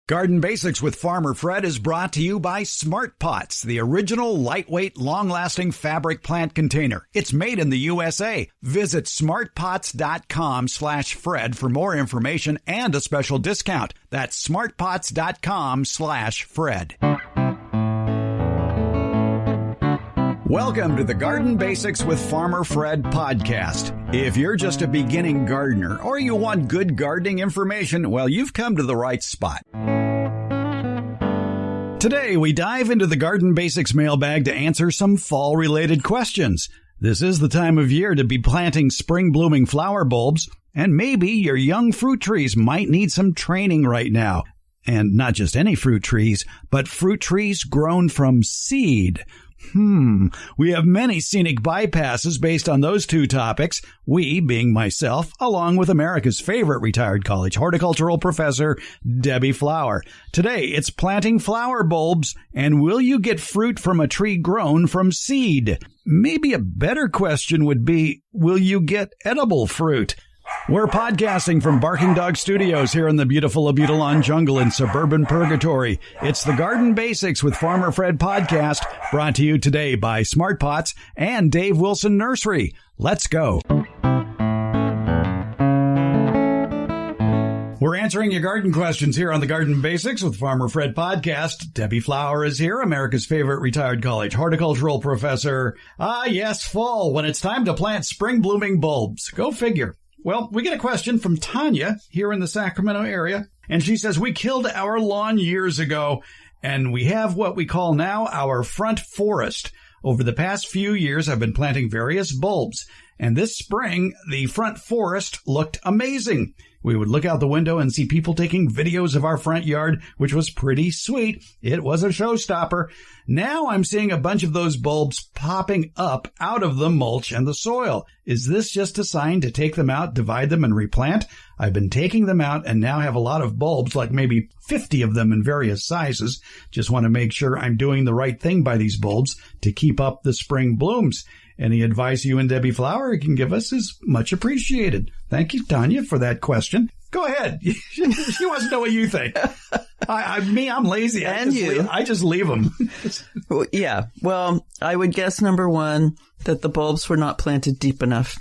Garden Basics with Farmer Fred is brought to you by Smart Pots, the original lightweight, long-lasting fabric plant container. It's made in the USA. Visit smartpots.com/Fred for more information and a special discount. That's smartpots.com/Fred. Welcome to the Garden Basics with Farmer Fred podcast. If you're just a beginning gardener or you want good gardening information, well, you've come to the right spot. Today, we dive into the Garden Basics mailbag to answer some fall-related questions. This is the time of year to be planting spring-blooming flower bulbs, and maybe your young fruit trees might need some training right now. And not just any fruit trees, but fruit trees grown from seed. We have many scenic bypasses based on those two topics, we being myself, along with America's favorite retired college horticultural professor, Debbie Flower. Today, it's planting flower bulbs, and will you get fruit from a tree grown from seed? Maybe a better question would be, will you get edible fruit? We're podcasting from Barking Dog Studios here in the beautiful Abutilon jungle in suburban Purgatory. It's the Garden Basics with Farmer Fred podcast, brought to you today by Smart Pots and Dave Wilson Nursery. Let's go. We're answering your garden questions here on the Garden Basics with Farmer Fred podcast. Debbie Flower is here, America's favorite retired college horticultural professor. Yes, fall, when it's time to plant spring blooming bulbs. Go figure. Well, we get a question from Tanya here in the Sacramento area, and she says, we killed our lawn years ago, and we have what we call now our front forest. Over the past few years, I've been planting various bulbs, and this spring, the front forest looked amazing. We would look out the window and see people taking videos of our front yard, which was pretty sweet. It was a showstopper. Now I'm seeing a bunch of those bulbs popping up out of the mulch and the soil. Is this just a sign to take them out, divide them, and replant? I've been taking them out and now have a lot of bulbs, like maybe 50 of them in various sizes. Just want to make sure I'm doing the right thing by these bulbs to keep up the spring blooms. Any advice you and Debbie Flower can give us is much appreciated. Thank you, Tanya, for that question. Go ahead. She wants to know what you think. I'm lazy. I just leave them. Yeah. Well, I would guess, number one, that the bulbs were not planted deep enough.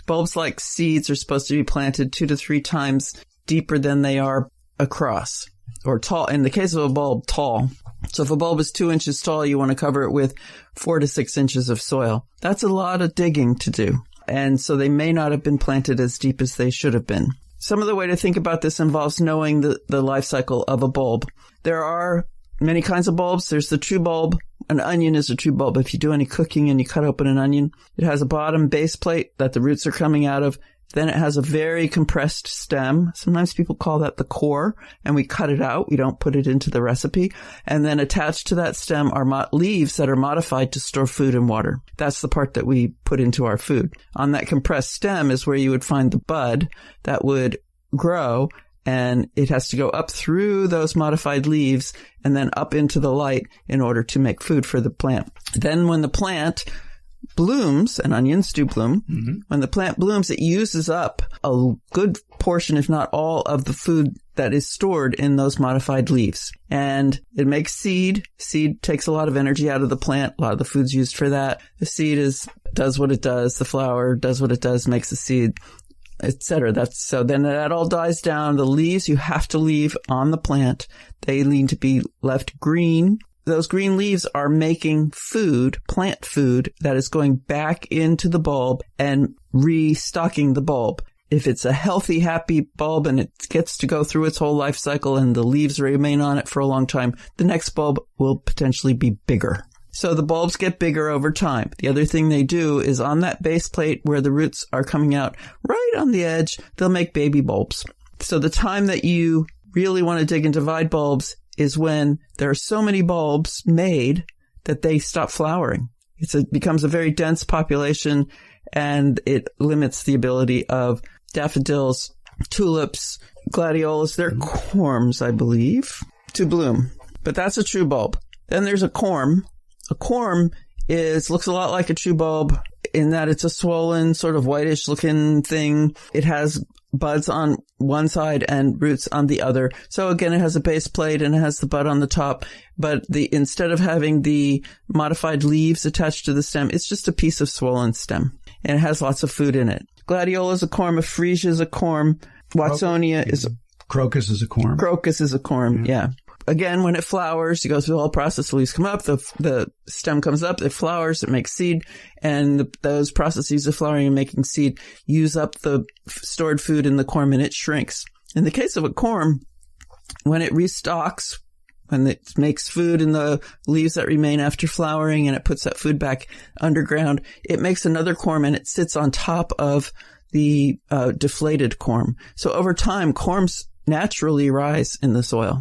Bulbs like seeds are supposed to be planted 2 to 3 times deeper than they are across, or tall. In the case of a bulb, tall. So if a bulb is 2 inches tall, you want to cover it with 4 to 6 inches of soil. That's a lot of digging to do. And so they may not have been planted as deep as they should have been. Some of the way to think about this involves knowing the life cycle of a bulb. There are many kinds of bulbs. There's the true bulb. An onion is a true bulb. If you do any cooking and you cut open an onion, it has a bottom base plate that the roots are coming out of. Then it has a very compressed stem. Sometimes people call that the core, and we cut it out. We don't put it into the recipe. And then attached to that stem are leaves that are modified to store food and water. That's the part that we put into our food. On that compressed stem is where you would find the bud that would grow, and it has to go up through those modified leaves and then up into the light in order to make food for the plant. Then when the plant blooms, and onions do bloom, when the plant blooms, it uses up a good portion, if not all, of the food that is stored in those modified leaves. And it makes seed. Seed takes a lot of energy out of the plant. A lot of the food's used for that. The seed does what it does. The flower does what it does, makes the seed, etc. So then that all dies down. The leaves you have to leave on the plant. They need to be left green. Those green leaves are making food, plant food, that is going back into the bulb and restocking the bulb. If it's a healthy, happy bulb and it gets to go through its whole life cycle and the leaves remain on it for a long time, the next bulb will potentially be bigger. So the bulbs get bigger over time. The other thing they do is on that base plate where the roots are coming out, right on the edge, they'll make baby bulbs. So the time that you really want to dig and divide bulbs is when there are so many bulbs made that they stop flowering. It becomes a very dense population, and it limits the ability of daffodils, tulips, gladiolas, they're corms, I believe, to bloom. But that's a true bulb. Then there's a corm. A corm looks a lot like a true bulb in that it's a swollen, sort of whitish looking thing. It has buds on one side and roots on the other. So again, it has a base plate and it has the bud on the top, but instead of having the modified leaves attached to the stem, it's just a piece of swollen stem, and it has lots of food in it. Gladiola is a corm, Ephrasia is a corm, Watsonia is Crocus is a corm. Crocus is a corm, yeah. Again, when it flowers, you go through the whole process. The leaves come up, the stem comes up, it flowers, it makes seed, and those processes of flowering and making seed use up the stored food in the corm, and it shrinks. In the case of a corm, when it restocks, when it makes food in the leaves that remain after flowering and it puts that food back underground, it makes another corm and it sits on top of the deflated corm. So over time, corms naturally rise in the soil.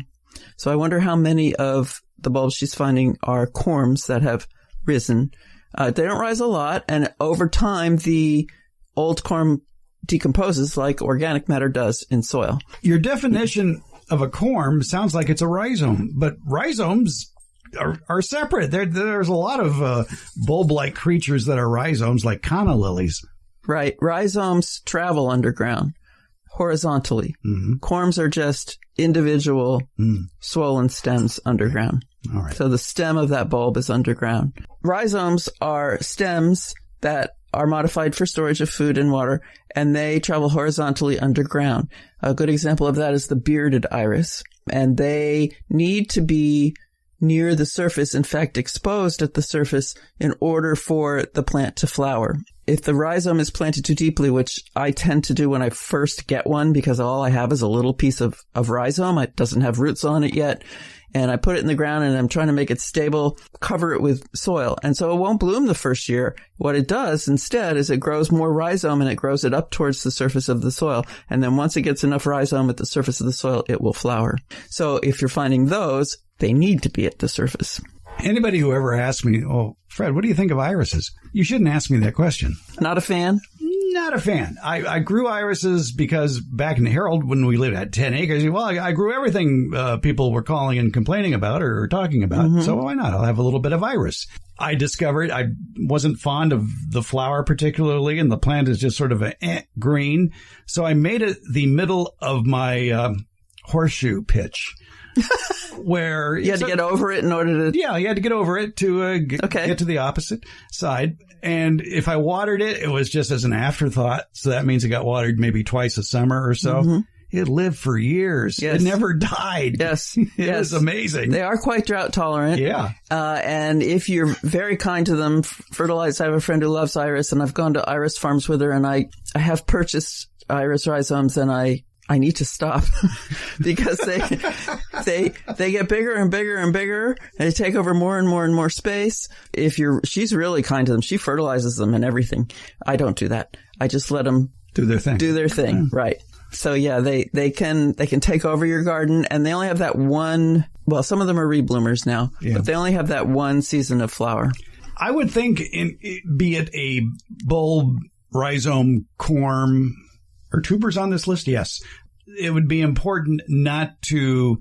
So I wonder how many of the bulbs she's finding are corms that have risen. They don't rise a lot, and over time, the old corm decomposes like organic matter does in soil. Your definition of a corm sounds like it's a rhizome, but rhizomes are separate. There's a lot of bulb-like creatures that are rhizomes, like canna lilies. Right. Rhizomes travel underground horizontally. Mm-hmm. Corms are just individual swollen stems underground. All right. So the stem of that bulb is underground. Rhizomes are stems that are modified for storage of food and water, and they travel horizontally underground. A good example of that is the bearded iris, and they need to be near the surface, in fact, exposed at the surface, in order for the plant to flower. If the rhizome is planted too deeply, which I tend to do when I first get one, because all I have is a little piece of rhizome, it doesn't have roots on it yet, and I put it in the ground and I'm trying to make it stable, cover it with soil. And so it won't bloom the first year. What it does instead is it grows more rhizome and it grows it up towards the surface of the soil. And then once it gets enough rhizome at the surface of the soil, it will flower. So if you're finding those, they need to be at the surface. Anybody who ever asks me, oh, Fred, what do you think of irises? You shouldn't ask me that question. Not a fan? Not a fan. I grew irises because back in Harold, when we lived at 10 acres, well, I grew everything people were calling and complaining about or talking about. Mm-hmm. So why not? I'll have a little bit of iris. I discovered I wasn't fond of the flower particularly, and the plant is just sort of a green. So I made it the middle of my horseshoe pitch. Where you had to get over it in order to... Yeah, you had to get over it to get to the opposite side. And if I watered it, it was just as an afterthought. So that means it got watered maybe twice a summer or so. Mm-hmm. It lived for years. Yes. It never died. Yes. It is amazing. They are quite drought tolerant. Yeah. And if you're very kind to them, fertilize. I have a friend who loves iris, and I've gone to iris farms with her, and I have purchased iris rhizomes, and I need to stop because they get bigger and bigger and bigger, and they take over more and more and more space. She's really kind to them. She fertilizes them and everything. I don't do that. I just let them do their thing. Yeah. Right. So yeah, they can take over your garden, and they only have that one. Well, some of them are rebloomers now, but they only have that one season of flower. I would think, be it a bulb, rhizome, corm, are tubers on this list? Yes. It would be important not to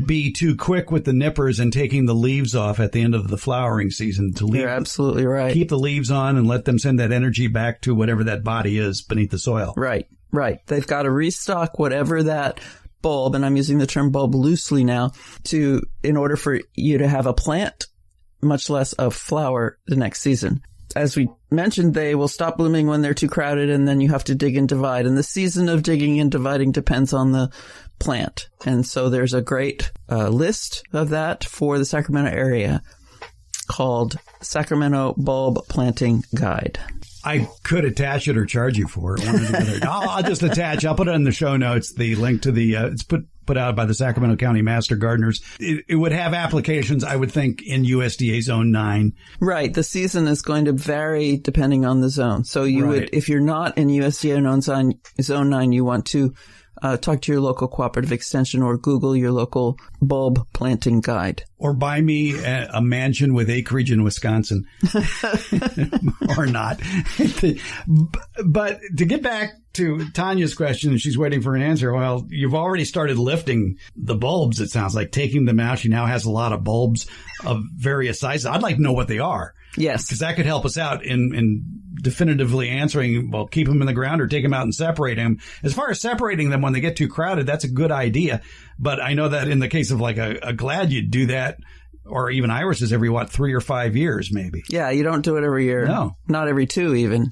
be too quick with the nippers and taking the leaves off at the end of the flowering season. You're absolutely right. Keep the leaves on and let them send that energy back to whatever that body is beneath the soil. Right. They've got to restock whatever that bulb, and I'm using the term bulb loosely now, in order for you to have a plant, much less a flower the next season. As we mentioned, they will stop blooming when they're too crowded, and then you have to dig and divide. And the season of digging and dividing depends on the plant. And so there's a great list of that for the Sacramento area called Sacramento Bulb Planting Guide. I could attach it or charge you for it. I'll just attach. I'll put it in the show notes, the link to the, it's put out by the Sacramento County Master Gardeners. It would have applications, I would think, in USDA Zone 9. Right. The season is going to vary depending on the zone. So you would, if you're not in USDA Zone 9, you want to talk to your local cooperative extension or Google your local bulb planting guide. Or buy me a mansion with acreage in Wisconsin. Or not. But to get back to Tanya's question, and she's waiting for an answer. Well, you've already started lifting the bulbs, it sounds like, taking them out. She now has a lot of bulbs of various sizes. I'd like to know what they are. Yes. Because that could help us out in definitively answering, well, keep them in the ground or take them out and separate them. As far as separating them when they get too crowded, that's a good idea. But I know that in the case of like a glad, you'd do that, or even irises every, 3 or 5 years, maybe. Yeah, you don't do it every year. No. Not every 2 even.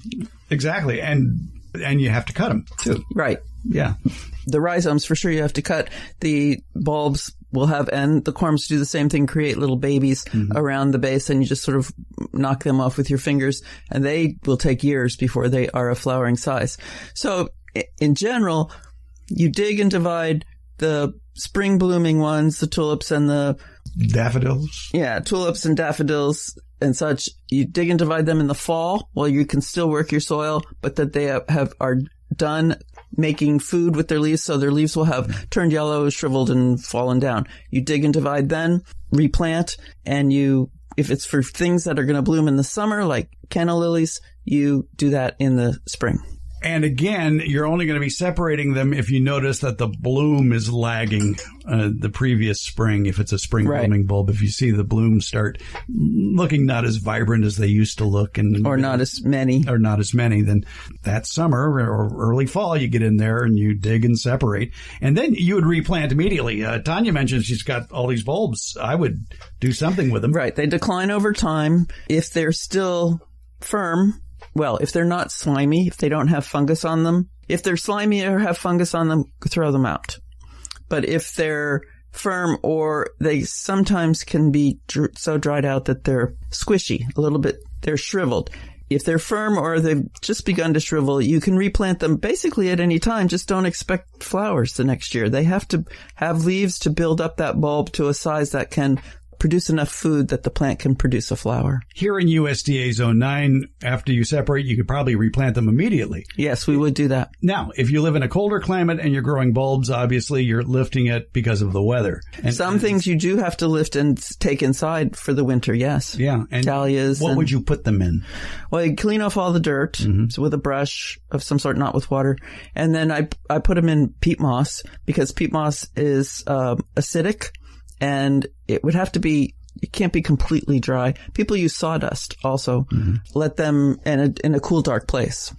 Exactly. And you have to cut them, too. Right. Yeah. The rhizomes, for sure, you have to cut. The bulbs will have, and the corms do the same thing, create little babies around the base, and you just sort of knock them off with your fingers, and they will take years before they are a flowering size. So, in general, you dig and divide the spring blooming ones, the tulips and the daffodils. Yeah, tulips and daffodils and such. You dig and divide them in the fall while you can still work your soil, but that they are done making food with their leaves, so their leaves will have turned yellow, shriveled, and fallen down. You dig and divide then, replant, and if it's for things that are going to bloom in the summer, like canna lilies, you do that in the spring. And again, you're only going to be separating them if you notice that the bloom is lagging the previous spring, if it's a spring blooming bulb. If you see the blooms start looking not as vibrant as they used to look, or not as many, then that summer or early fall, you get in there and you dig and separate. And then you would replant immediately. Tanya mentioned she's got all these bulbs. I would do something with them. Right. They decline over time. If they're still firm, well, if they're not slimy, if they don't have fungus on them, if they're slimy or have fungus on them, throw them out. But if they're firm, or they sometimes can be so dried out that they're squishy, a little bit, they're shriveled. If they're firm or they've just begun to shrivel, you can replant them basically at any time. Just don't expect flowers the next year. They have to have leaves to build up that bulb to a size that can produce enough food that the plant can produce a flower. Here in USDA Zone 9, after you separate, you could probably replant them immediately. Yes, we would do that. Now, if you live in a colder climate and you're growing bulbs, obviously you're lifting it because of the weather. And some things you do have to lift and take inside for the winter, yes. Yeah. And dahlias. What would you put them in? Well, you clean off all the dirt so with a brush of some sort, not with water. And then I put them in peat moss, because peat moss is acidic. And it would have to be, it can't be completely dry. People use sawdust also. Let them in a cool, dark place.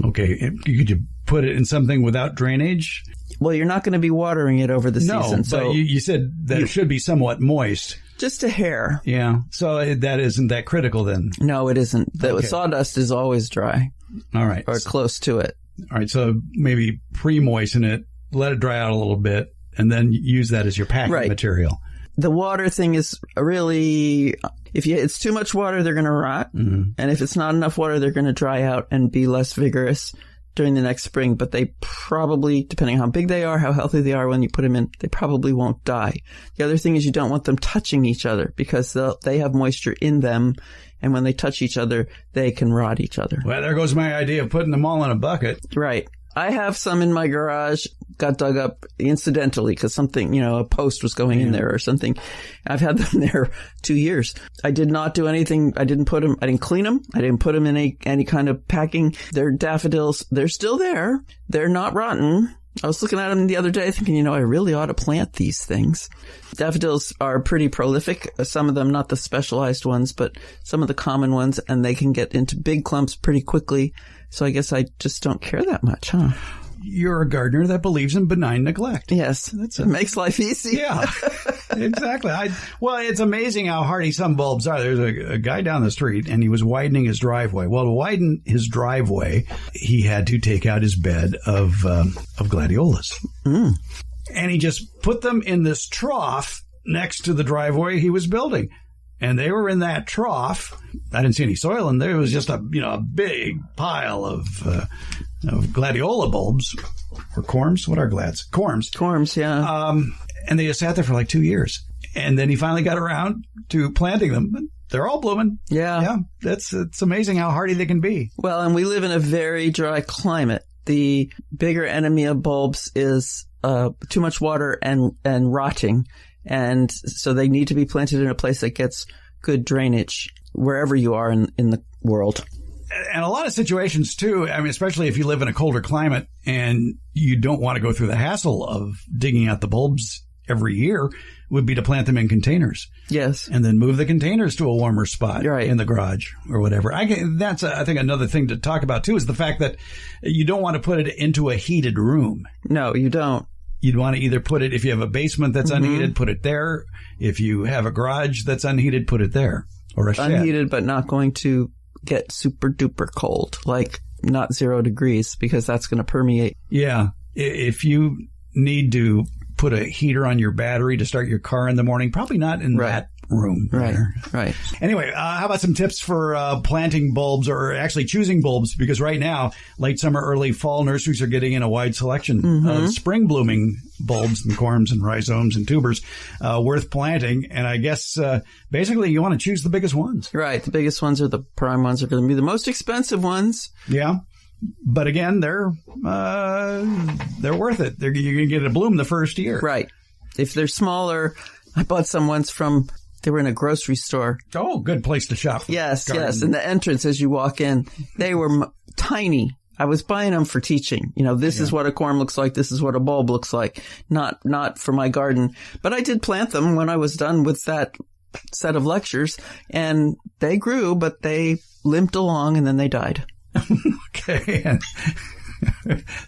Okay. Could you put it in something without drainage? Well, you're not going to be watering it over the season. No, but you said that it should be somewhat moist. Just a hair. Yeah. So that isn't that critical then? No, it isn't. The sawdust is always dry. All right. Or close to it. All right. So maybe pre-moisten it, let it dry out a little bit, and then use that as your packing material. The water thing is really, if it's too much water, they're going to rot. And if it's not enough water, they're going to dry out and be less vigorous during the next spring. But they probably, depending on how big they are, how healthy they are when you put them in, they probably won't die. The other thing is you don't want them touching each other, because they have moisture in them. And when they touch each other, they can rot each other. Well, there goes my idea of putting them all in a bucket. Right. I have some in my garage, got dug up incidentally because something, a post was going in there or something. I've had them there 2 years. I did not do anything. I didn't clean them. I didn't put them in any kind of packing. They're daffodils. They're still there. They're not rotten. I was looking at them the other day thinking, I really ought to plant these things. Daffodils are pretty prolific. Some of them, not the specialized ones, but some of the common ones, and they can get into big clumps pretty quickly. So I guess I just don't care that much, huh? You're a gardener that believes in benign neglect. Yes. It makes life easy. Yeah, exactly. Well, it's amazing how hardy some bulbs are. There's a guy down the street, and he was widening his driveway. Well, to widen his driveway, he had to take out his bed of gladiolas. And he just put them in this trough next to the driveway he was building. And they were in that trough. I didn't see any soil in there. It was just a big pile of gladiola bulbs. Or corms? What are glads? Corms. Corms, yeah. And they just sat there for like 2 years. And then he finally got around to planting them. They're all blooming. Yeah. Yeah. It's amazing how hardy they can be. Well, and we live in a very dry climate. The bigger enemy of bulbs is too much water and rotting. And so they need to be planted in a place that gets good drainage wherever you are in the world. And a lot of situations, too, I mean, especially if you live in a colder climate and you don't want to go through the hassle of digging out the bulbs every year, would be to plant them in containers. Yes. And then move the containers to a warmer spot in the garage or whatever. I think another thing to talk about, too, is the fact that you don't want to put it into a heated room. No, you don't. You'd want to either put it, if you have a basement that's unheated, put it there. If you have a garage that's unheated, put it there. Or a shed. Unheated, but not going to get super duper cold, like not 0 degrees, because that's going to permeate. Yeah. If you need to put a heater on your battery to start your car in the morning, probably not in that room. Right. Anyway, how about some tips for planting bulbs, or actually choosing bulbs? Because right now, late summer, early fall, nurseries are getting in a wide selection of spring blooming bulbs and corms and rhizomes and tubers worth planting. And I guess basically you want to choose the biggest ones. Right. The biggest ones are the prime ones, are going to be the most expensive ones. Yeah. But again, they're worth it. You're going to get a bloom the first year. Right. If they're smaller, I bought some ones they were in a grocery store. Oh, good place to shop. Yes. And the entrance as you walk in, they were tiny. I was buying them for teaching. This is what a corm looks like. This is what a bulb looks like. Not for my garden. But I did plant them when I was done with that set of lectures, and they grew, but they limped along and then they died. Okay.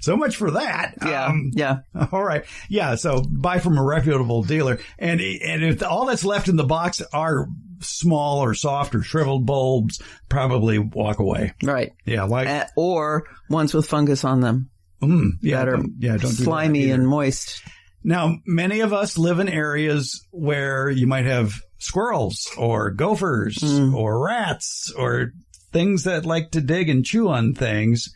So much for that. Yeah. All right. Yeah. So buy from a reputable dealer. And if all that's left in the box are small or soft or shriveled bulbs, probably walk away. Right. Yeah. Or ones with fungus on them. That are don't slimy and moist. Now, many of us live in areas where you might have squirrels or gophers or rats or things that like to dig and chew on things.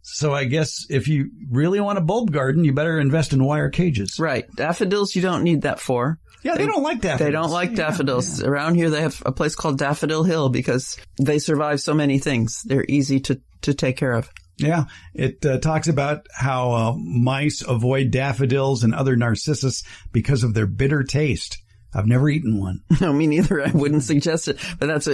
So I guess if you really want a bulb garden, you better invest in wire cages. Right. Daffodils, you don't need that for. Yeah, they don't like daffodils. They don't like daffodils. Yeah. Around here, they have a place called Daffodil Hill because they survive so many things. They're easy to take care of. Yeah. It talks about how mice avoid daffodils and other narcissus because of their bitter taste. I've never eaten one. No, me neither. I wouldn't suggest it. But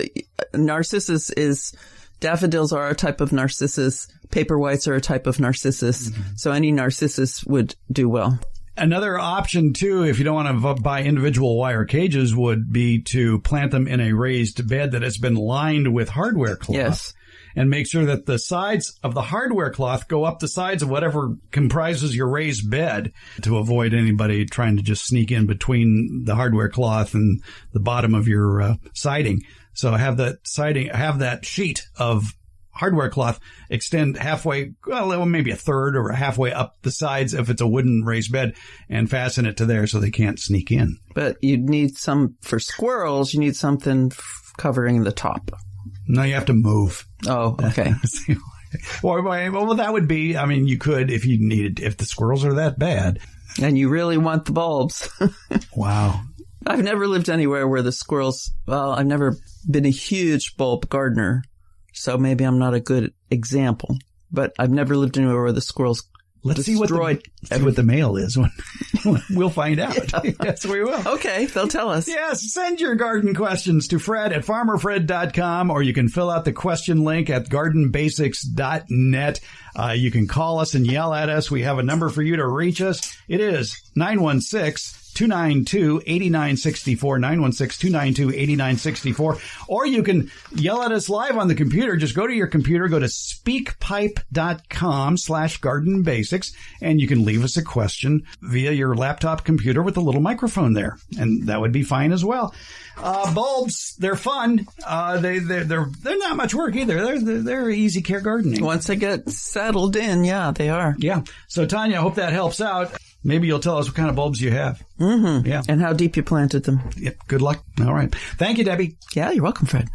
narcissus is, daffodils are a type of narcissus. Paper whites are a type of narcissus. So any narcissus would do well. Another option, too, if you don't want to buy individual wire cages, would be to plant them in a raised bed that has been lined with hardware cloth. Yes. And make sure that the sides of the hardware cloth go up the sides of whatever comprises your raised bed to avoid anybody trying to just sneak in between the hardware cloth and the bottom of your siding. So have that sheet of hardware cloth extend halfway, well, maybe a third or halfway up the sides if it's a wooden raised bed, and fasten it to there so they can't sneak in. But you'd need for squirrels, you need something covering the top. No, you have to move. Oh, okay. Well, that would be, you could if you needed, if the squirrels are that bad. And you really want the bulbs. Wow. I've never lived anywhere where the squirrels, I've never been a huge bulb gardener, so maybe I'm not a good example. But I've never lived anywhere where the squirrels Let's see what the mail is. We'll find out. Yeah. Yes, we will. Okay, they'll tell us. Yes, send your garden questions to Fred at farmerfred.com, or you can fill out the question link at gardenbasics.net. You can call us and yell at us. We have a number for you to reach us. It is 916-292-8964, 916-292-8964. Or you can yell at us live on the computer. Just go to your computer, go to speakpipe.com/gardenbasics, and you can leave us a question via your laptop computer with a little microphone there. And that would be fine as well. Bulbs, they're fun. They're not much work either. They're easy care gardening. Once they get settled in, yeah, they are. Yeah. So Tanya, I hope that helps out. Maybe you'll tell us what kind of bulbs you have. Mm-hmm. Yeah. And how deep you planted them. Yep. Good luck. All right. Thank you, Debbie. Yeah, you're welcome, Fred.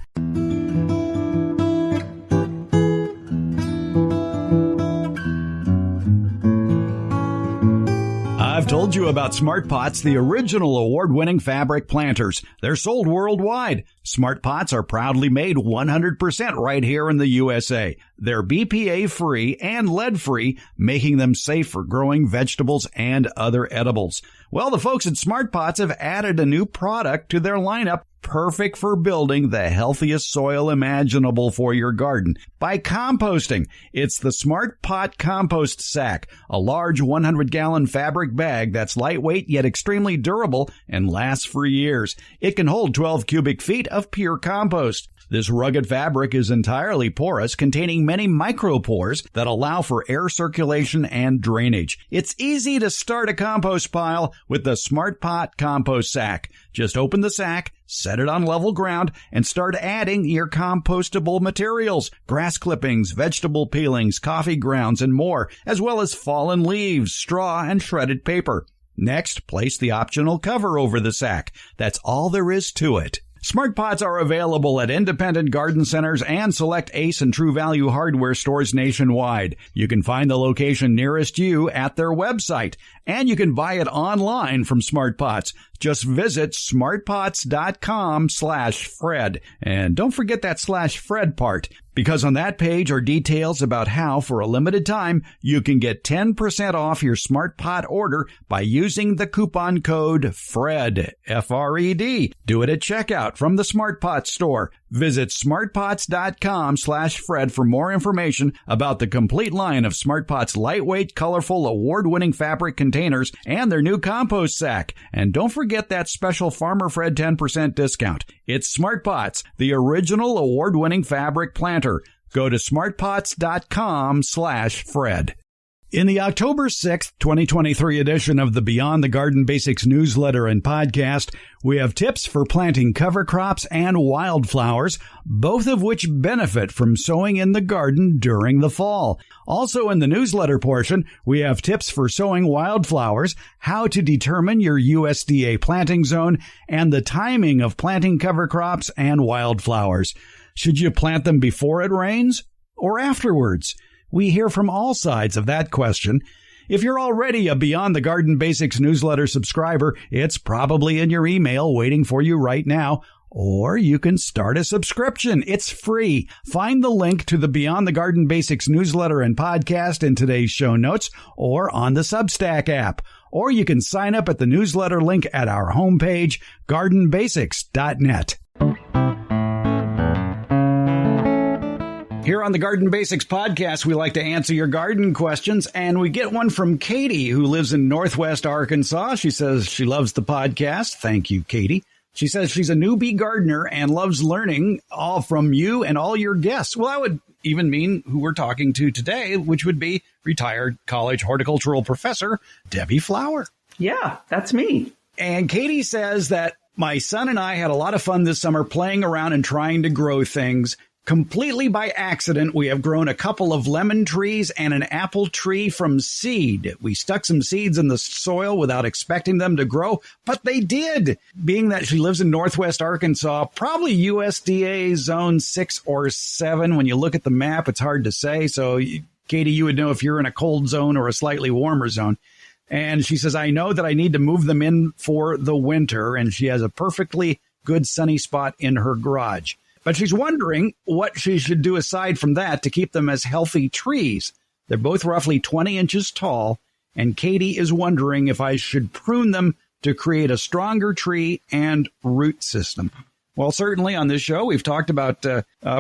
I've told you about Smart Pots, the original award-winning fabric planters. They're sold worldwide. Smart Pots are proudly made 100% right here in the USA. They're BPA-free and lead-free, making them safe for growing vegetables and other edibles. Well, the folks at Smart Pots have added a new product to their lineup perfect for building the healthiest soil imaginable for your garden by composting. It's the Smart Pot Compost Sack, a large 100-gallon fabric bag that's lightweight yet extremely durable and lasts for years. It can hold 12 cubic feet of pure compost. This rugged fabric is entirely porous, containing many micropores that allow for air circulation and drainage. It's easy to start a compost pile with the Smart Pot Compost Sack. Just open the sack, set it on level ground, and start adding your compostable materials, grass clippings, vegetable peelings, coffee grounds, and more, as well as fallen leaves, straw, and shredded paper. Next, place the optional cover over the sack. That's all there is to it. Smart Pots are available at independent garden centers and select Ace and True Value hardware stores nationwide. You can find the location nearest you at their website, and you can buy it online from Smart Pots. Just visit smartpots.com/Fred. And don't forget that /Fred part, because on that page are details about how, for a limited time, you can get 10% off your Smart Pot order by using the coupon code FRED, F-R-E-D. Do it at checkout from the Smart Pot store. Visit smartpots.com/Fred for more information about the complete line of Smart Pots' lightweight, colorful, award-winning fabric containers and their new compost sack. And don't forget that special Farmer Fred 10% discount. It's Smart Pots, the original award-winning fabric planter. Go to smartpots.com/Fred. In the October 6th, 2023 edition of the Beyond the Garden Basics newsletter and podcast, we have tips for planting cover crops and wildflowers, both of which benefit from sowing in the garden during the fall. Also in the newsletter portion, we have tips for sowing wildflowers, how to determine your USDA planting zone, and the timing of planting cover crops and wildflowers. Should you plant them before it rains or afterwards? We hear from all sides of that question. If you're already a Beyond the Garden Basics newsletter subscriber, it's probably in your email waiting for you right now. Or you can start a subscription. It's free. Find the link to the Beyond the Garden Basics newsletter and podcast in today's show notes or on the Substack app. Or you can sign up at the newsletter link at our homepage, gardenbasics.net. Here on the Garden Basics podcast, we like to answer your garden questions, and we get one from Katie, who lives in Northwest Arkansas. She says she loves the podcast. Thank you, Katie. She says she's a newbie gardener and loves learning all from you and all your guests. Well, that would even mean who we're talking to today, which would be retired college horticultural professor Debbie Flower. Yeah, that's me. And Katie says that my son and I had a lot of fun this summer playing around and trying to grow things. Completely by accident, we have grown a couple of lemon trees and an apple tree from seed. We stuck some seeds in the soil without expecting them to grow, but they did. Being that she lives in Northwest Arkansas, probably USDA zone 6 or 7. When you look at the map, it's hard to say. So, Katie, you would know if you're in a cold zone or a slightly warmer zone. And she says, I know that I need to move them in for the winter, and she has a perfectly good sunny spot in her garage. But she's wondering what she should do aside from that to keep them as healthy trees. They're both roughly 20 inches tall, and Katie is wondering if I should prune them to create a stronger tree and root system. Well, certainly on this show, we've talked about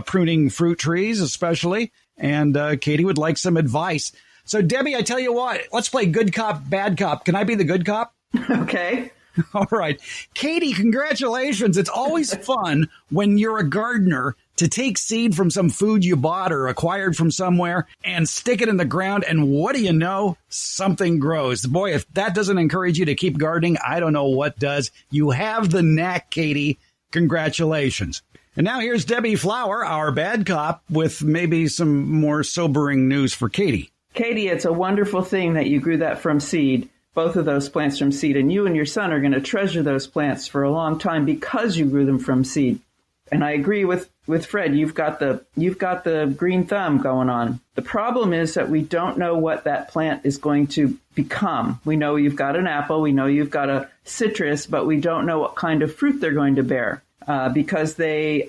pruning fruit trees especially, and Katie would like some advice. So, Debbie, I tell you what, let's play good cop, bad cop. Can I be the good cop? Okay. All right. Katie, congratulations. It's always fun when you're a gardener to take seed from some food you bought or acquired from somewhere and stick it in the ground. And what do you know? Something grows. Boy, if that doesn't encourage you to keep gardening, I don't know what does. You have the knack, Katie. Congratulations. And now here's Debbie Flower, our bad cop, with maybe some more sobering news for Katie. Katie, it's a wonderful thing that you grew that from seed. Both of those plants from seed, and you and your son are going to treasure those plants for a long time because you grew them from seed. And I agree with Fred. You've got the green thumb going on. The problem is that we don't know what that plant is going to become. We know you've got an apple, we know you've got a citrus, but we don't know what kind of fruit they're going to bear because the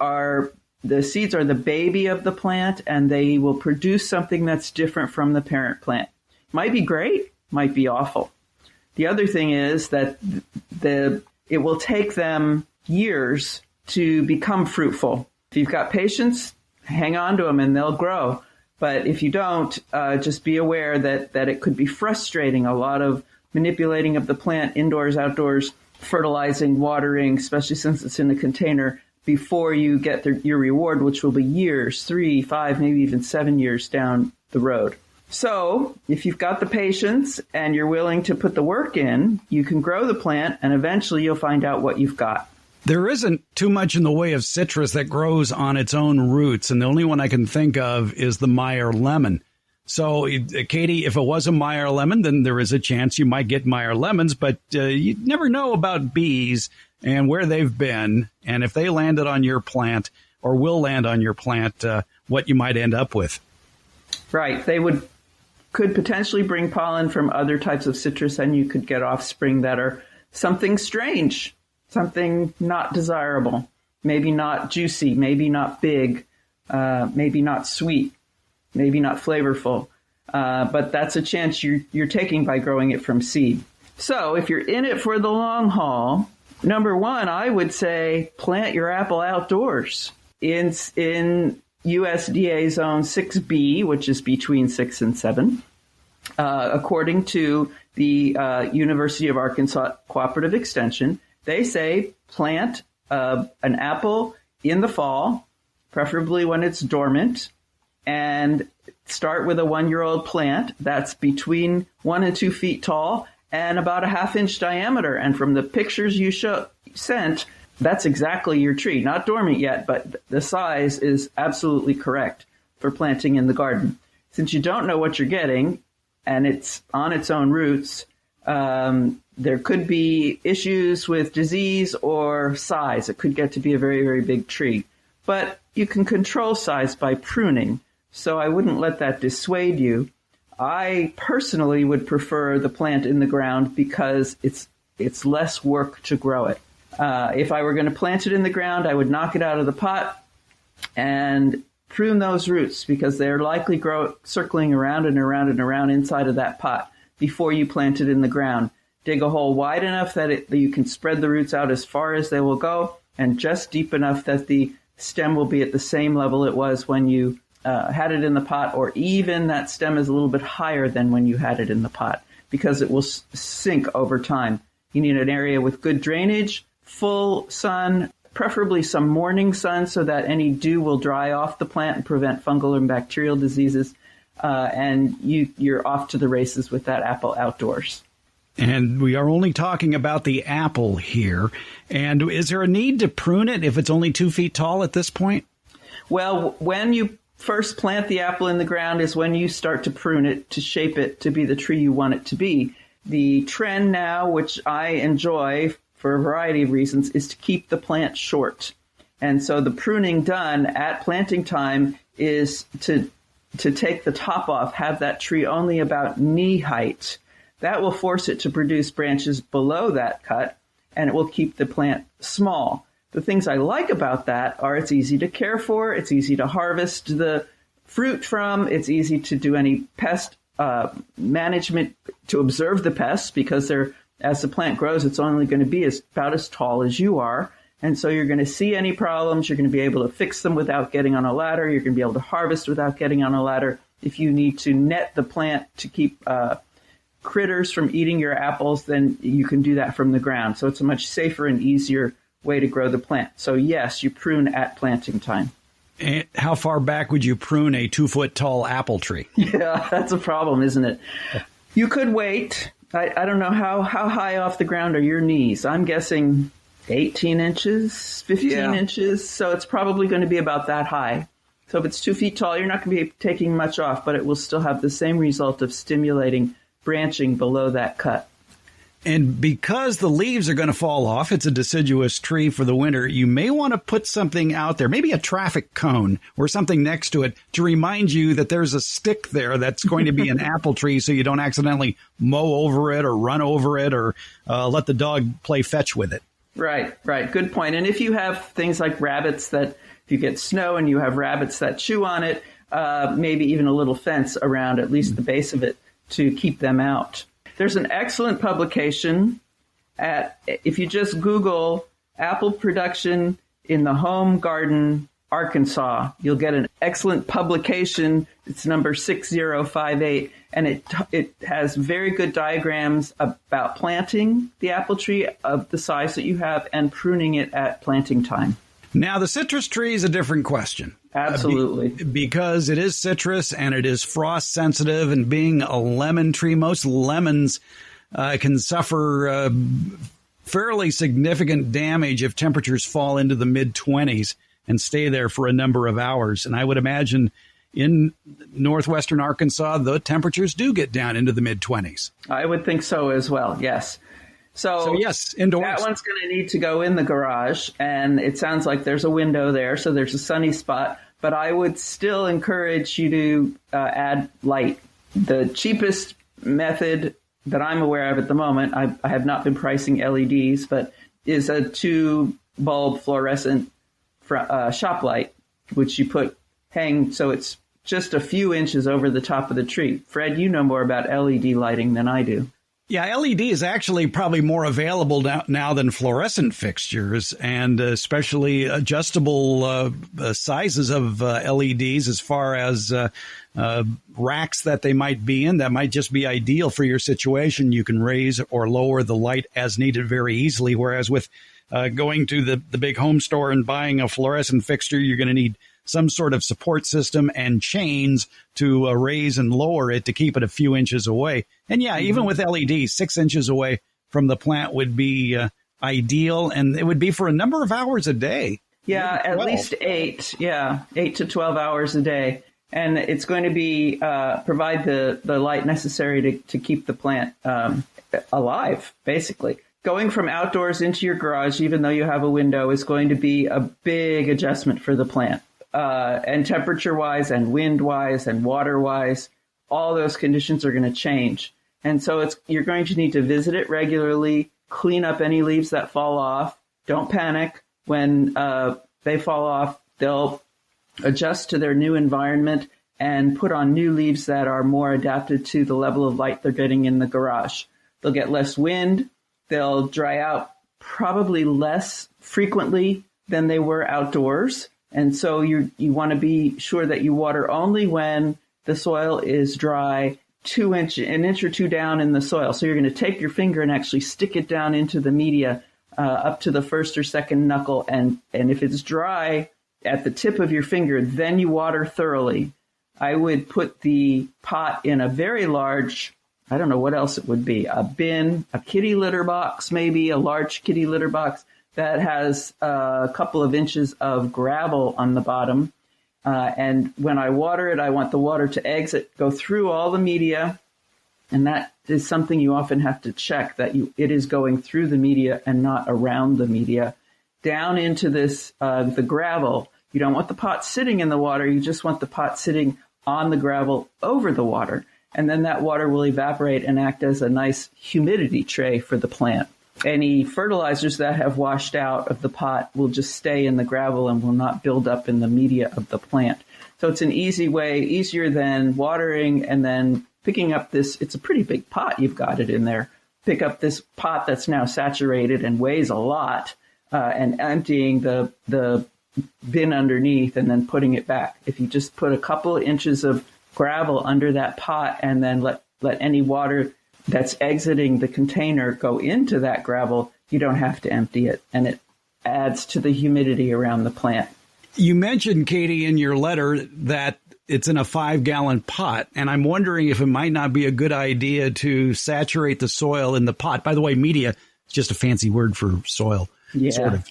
seeds are the baby of the plant, and they will produce something that's different from the parent plant. Might be great, might be awful. The other thing is that it will take them years to become fruitful. If you've got patience, hang on to them and they'll grow. But if you don't, just be aware that it could be frustrating. A lot of manipulating of the plant indoors, outdoors, fertilizing, watering, especially since it's in a container, before you get your reward, which will be years, 3, 5, maybe even 7 years down the road. So if you've got the patience and you're willing to put the work in, you can grow the plant and eventually you'll find out what you've got. There isn't too much in the way of citrus that grows on its own roots, and the only one I can think of is the Meyer lemon. So, Katie, if it was a Meyer lemon, then there is a chance you might get Meyer lemons, but you never know about bees and where they've been, and if they landed on your plant or will land on your plant, what you might end up with. Right. They could potentially bring pollen from other types of citrus, and you could get offspring that are something strange. Something not desirable, maybe not juicy, maybe not big, maybe not sweet, maybe not flavorful. But that's a chance you're taking by growing it from seed. So if you're in it for the long haul, number one, I would say plant your apple outdoors in USDA zone 6B, which is between 6 and 7. According to the University of Arkansas Cooperative Extension, they say plant an apple in the fall, preferably when it's dormant, and start with a 1-year-old plant that's between 1 and 2 feet tall and about a 1/2-inch diameter. And from the pictures you sent, that's exactly your tree. Not dormant yet, but the size is absolutely correct for planting in the garden. Since you don't know what you're getting and it's on its own roots, there could be issues with disease or size. It could get to be a very, very big tree. But you can control size by pruning, so I wouldn't let that dissuade you. I personally would prefer the plant in the ground because it's less work to grow it. If I were going to plant it in the ground, I would knock it out of the pot and prune those roots because they're likely circling around and around and around inside of that pot before you plant it in the ground. Dig a hole wide enough that you can spread the roots out as far as they will go, and just deep enough that the stem will be at the same level it was when you had it in the pot, or even that stem is a little bit higher than when you had it in the pot, because it will sink over time. You need an area with good drainage, full sun, preferably some morning sun so that any dew will dry off the plant and prevent fungal and bacterial diseases, and you're off to the races with that apple outdoors. And we are only talking about the apple here. And is there a need to prune it if it's only 2 feet tall at this point? Well, when you first plant the apple in the ground is when you start to prune it to shape it to be the tree you want it to be. The trend now, which I enjoy for a variety of reasons, is to keep the plant short. And so the pruning done at planting time is to take the top off, have that tree only about knee height. That will force it to produce branches below that cut, and it will keep the plant small. The things I like about that are it's easy to care for, it's easy to harvest the fruit from, it's easy to do any pest management to observe the pests, because as the plant grows, it's only going to be about as tall as you are. And so you're going to see any problems, you're going to be able to fix them without getting on a ladder, you're going to be able to harvest without getting on a ladder. If you need to net the plant to keep critters from eating your apples, then you can do that from the ground. So it's a much safer and easier way to grow the plant. So yes, you prune at planting time. And how far back would you prune a 2-foot tall apple tree? Yeah, that's a problem, isn't it? You could wait. I don't know how high off the ground are your knees. I'm guessing 18 inches, 15 inches. So it's probably going to be about that high. So if it's 2 feet tall, you're not going to be taking much off, but it will still have the same result of stimulating branching below that cut. And because the leaves are going to fall off, it's a deciduous tree for the winter, you may want to put something out there, maybe a traffic cone or something next to it to remind you that there's a stick there that's going to be an apple tree, so you don't accidentally mow over it or run over it or let the dog play fetch with it. Right. Good point. And if you have things like rabbits if you get snow and you have rabbits that chew on it, maybe even a little fence around at least the base of it to keep them out. There's an excellent publication if you just Google apple production in the Home Garden, Arkansas. You'll get an excellent publication. It's number 6058, and it has very good diagrams about planting the apple tree of the size that you have and pruning it at planting time. Now, the citrus tree is a different question. Absolutely. Because it is citrus and it is frost sensitive, and being a lemon tree, most lemons can suffer fairly significant damage if temperatures fall into the mid-20s and stay there for a number of hours. And I would imagine in northwestern Arkansas, the temperatures do get down into the mid-20s. I would think so as well, yes. So yes, indoors. That one's going to need to go in the garage, and it sounds like there's a window there, so there's a sunny spot. But I would still encourage you to add light. The cheapest method that I'm aware of at the moment, I have not been pricing LEDs, but is a 2-bulb fluorescent shop light, which you hang so it's just a few inches over the top of the tree. Fred, you know more about LED lighting than I do. Yeah, LED is actually probably more available now than fluorescent fixtures, and especially adjustable sizes of LEDs as far as racks that they might be in. That might just be ideal for your situation. You can raise or lower the light as needed very easily, whereas with going to the big home store and buying a fluorescent fixture, you're going to need some sort of support system and chains to raise and lower it to keep it a few inches away. And yeah, even with LEDs, 6 inches away from the plant would be ideal, and it would be for a number of hours a day. Yeah, at least 8. Yeah, 8 to 12 hours a day. And it's going to be provide the light necessary to keep the plant alive, basically. Going from outdoors into your garage, even though you have a window, is going to be a big adjustment for the plant. And temperature-wise and wind-wise and water-wise, all those conditions are going to change. And so you're going to need to visit it regularly, clean up any leaves that fall off. Don't panic. When they fall off, they'll adjust to their new environment and put on new leaves that are more adapted to the level of light they're getting in the garage. They'll get less wind. They'll dry out probably less frequently than they were outdoors. And so you want to be sure that you water only when the soil is dry, an inch or two down in the soil. So you're going to take your finger and actually stick it down into the media up to the first or second knuckle. And if it's dry at the tip of your finger, then you water thoroughly. I would put the pot in a very large, I don't know what else it would be, a bin, a kitty litter box, maybe a large kitty litter box that has a couple of inches of gravel on the bottom. And when I water it, I want the water to go through all the media. And that is something you often have to check, that it is going through the media and not around the media. Down into the gravel. You don't want the pot sitting in the water. You just want the pot sitting on the gravel over the water. And then that water will evaporate and act as a nice humidity tray for the plant. Any fertilizers that have washed out of the pot will just stay in the gravel and will not build up in the media of the plant. So it's an easy way, easier than watering and then picking up it's a pretty big pot you've got it in there. Pick up this pot that's now saturated and weighs a lot and emptying the bin underneath and then putting it back. If you just put a couple of inches of gravel under that pot and then let any water that's exiting the container go into that gravel, you don't have to empty it, and it adds to the humidity around the plant. You mentioned, Katie, in your letter that it's in a 5-gallon pot, and I'm wondering if it might not be a good idea to saturate the soil in the pot. By the way, media is just a fancy word for soil, sort of.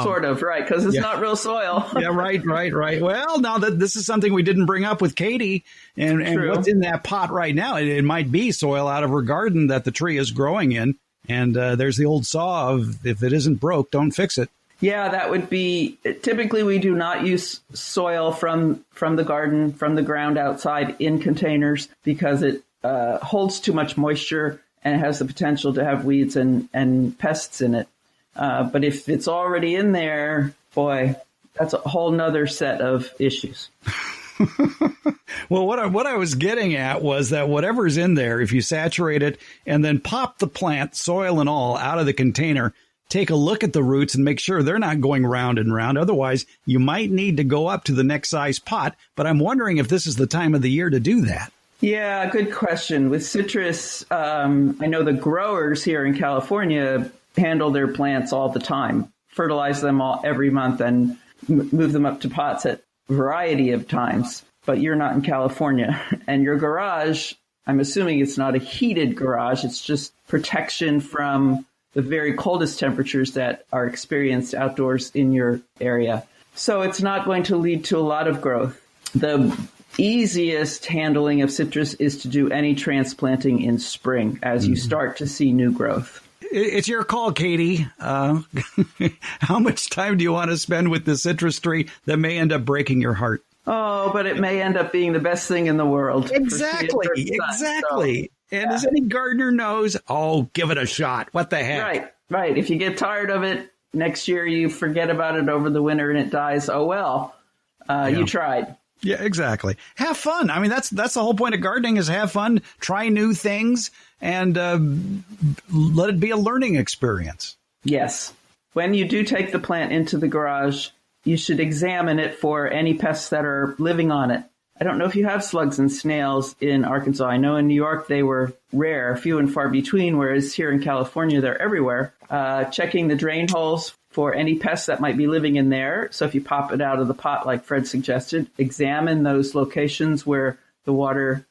Sort of, right, because it's not real soil. Yeah, right. Well, now that this is something we didn't bring up with Katie, and what's in that pot right now, it might be soil out of her garden that the tree is growing in, and there's the old saw of, if it isn't broke, don't fix it. Yeah, that would be, typically we do not use soil from the garden, from the ground outside in containers, because it holds too much moisture and it has the potential to have weeds and pests in it. But if it's already in there, boy, that's a whole nother set of issues. Well, what I was getting at was that whatever's in there, if you saturate it and then pop the plant, soil and all, out of the container, take a look at the roots and make sure they're not going round and round. Otherwise, you might need to go up to the next size pot. But I'm wondering if this is the time of the year to do that. Yeah, good question. With citrus, I know the growers here in California handle their plants all the time, fertilize them all every month and move them up to pots at a variety of times. But you're not in California. And your garage, I'm assuming it's not a heated garage. It's just protection from the very coldest temperatures that are experienced outdoors in your area. So it's not going to lead to a lot of growth. The easiest handling of citrus is to do any transplanting in spring as you start to see new growth. It's your call, Katie. How much time do you want to spend with the citrus tree that may end up breaking your heart? Oh, but it may end up being the best thing in the world. Exactly. And as any gardener knows, give it a shot. What the heck? Right. If you get tired of it, next year you forget about it over the winter and it dies. Oh, well, you tried. Yeah, exactly. Have fun. I mean, that's the whole point of gardening is have fun, try new things, and let it be a learning experience. Yes. When you do take the plant into the garage, you should examine it for any pests that are living on it. I don't know if you have slugs and snails in Arkansas. I know in New York they were rare, few and far between, whereas here in California they're everywhere. Checking the drain holes for any pests that might be living in there. So if you pop it out of the pot, like Fred suggested, examine those locations where the water,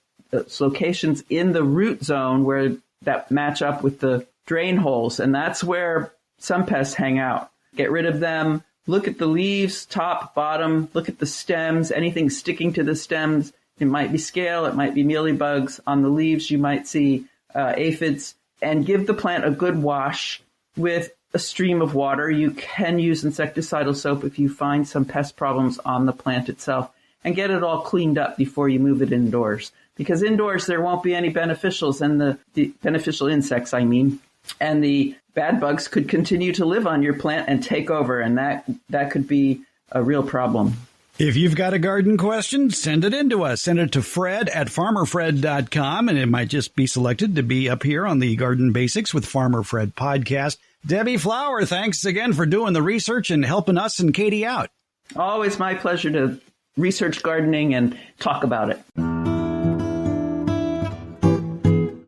locations in the root zone where that match up with the drain holes. And that's where some pests hang out. Get rid of them. Look at the leaves, top, bottom. Look at the stems, anything sticking to the stems. It might be scale. It might be mealybugs. On the leaves, you might see aphids. And give the plant a good wash with a stream of water. You can use insecticidal soap if you find some pest problems on the plant itself, and get it all cleaned up before you move it indoors. Because indoors there won't be any beneficials, and the beneficial insects, and the bad bugs could continue to live on your plant and take over, and that could be a real problem. If you've got a garden question, send it in to us. Send it to Fred at farmerfred.com, and it might just be selected to be up here on the Garden Basics with Farmer Fred podcast. Debbie Flower, thanks again for doing the research and helping us and Katie out. Always my pleasure to research gardening and talk about it.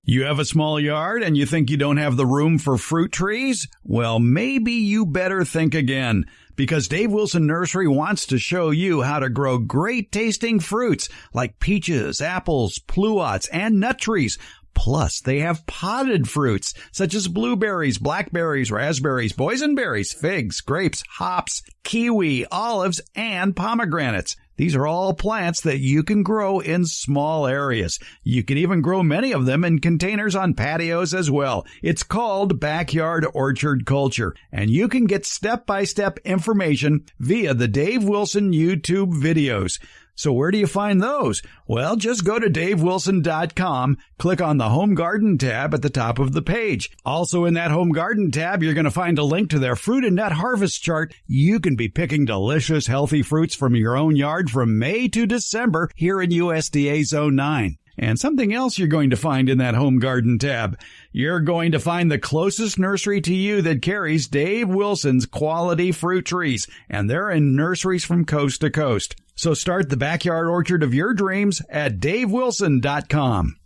You have a small yard and you think you don't have the room for fruit trees? Well, maybe you better think again, because Dave Wilson Nursery wants to show you how to grow great tasting fruits like peaches, apples, pluots, and nut trees. Plus, they have potted fruits such as blueberries, blackberries, raspberries, boysenberries, figs, grapes, hops, kiwi, olives, and pomegranates. These are all plants that you can grow in small areas. You can even grow many of them in containers on patios as well. It's called backyard orchard culture, and you can get step-by-step information via the Dave Wilson YouTube videos. So where do you find those? Well, just go to davewilson.com, click on the Home Garden tab at the top of the page. Also in that Home Garden tab, you're going to find a link to their fruit and nut harvest chart. You can be picking delicious, healthy fruits from your own yard from May to December here in USDA Zone 9. And something else you're going to find in that Home Garden tab. You're going to find the closest nursery to you that carries Dave Wilson's quality fruit trees, and they're in nurseries from coast to coast. So start the backyard orchard of your dreams at davewilson.com.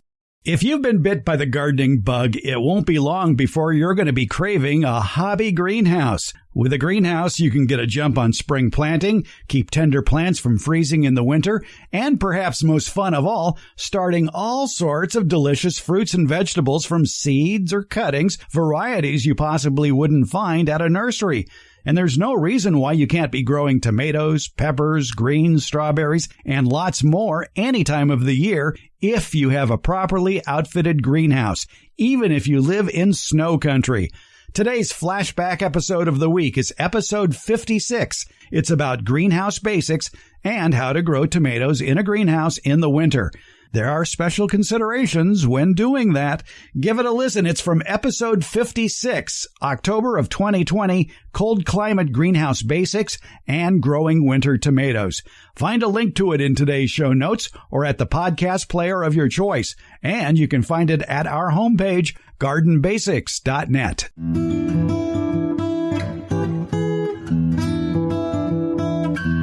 If you've been bit by the gardening bug, it won't be long before you're going to be craving a hobby greenhouse. With a greenhouse, you can get a jump on spring planting, keep tender plants from freezing in the winter, and perhaps most fun of all, starting all sorts of delicious fruits and vegetables from seeds or cuttings, varieties you possibly wouldn't find at a nursery. And there's no reason why you can't be growing tomatoes, peppers, greens, strawberries, and lots more any time of the year if you have a properly outfitted greenhouse, even if you live in snow country. Today's flashback episode of the week is episode 56. It's about greenhouse basics and how to grow tomatoes in a greenhouse in the winter. There are special considerations when doing that. Give it a listen. It's from episode 56, October of 2020, Cold Climate Greenhouse Basics and Growing Winter Tomatoes. Find a link to it in today's show notes or at the podcast player of your choice. And you can find it at our homepage, gardenbasics.net.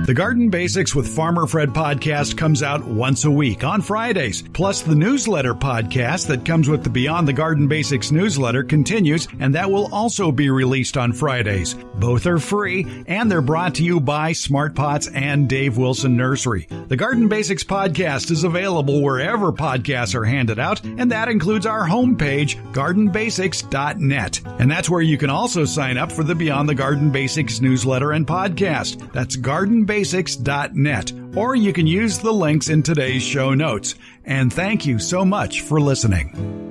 The Garden Basics with Farmer Fred podcast comes out once a week on Fridays. Plus, the newsletter podcast that comes with the Beyond the Garden Basics newsletter continues, and that will also be released on Fridays. Both are free, and they're brought to you by Smart Pots and Dave Wilson Nursery. The Garden Basics podcast is available wherever podcasts are handed out, and that includes our homepage, gardenbasics.net. And that's where you can also sign up for the Beyond the Garden Basics newsletter and podcast. That's gardenbasics.net, or you can use the links in today's show notes. And thank you so much for listening.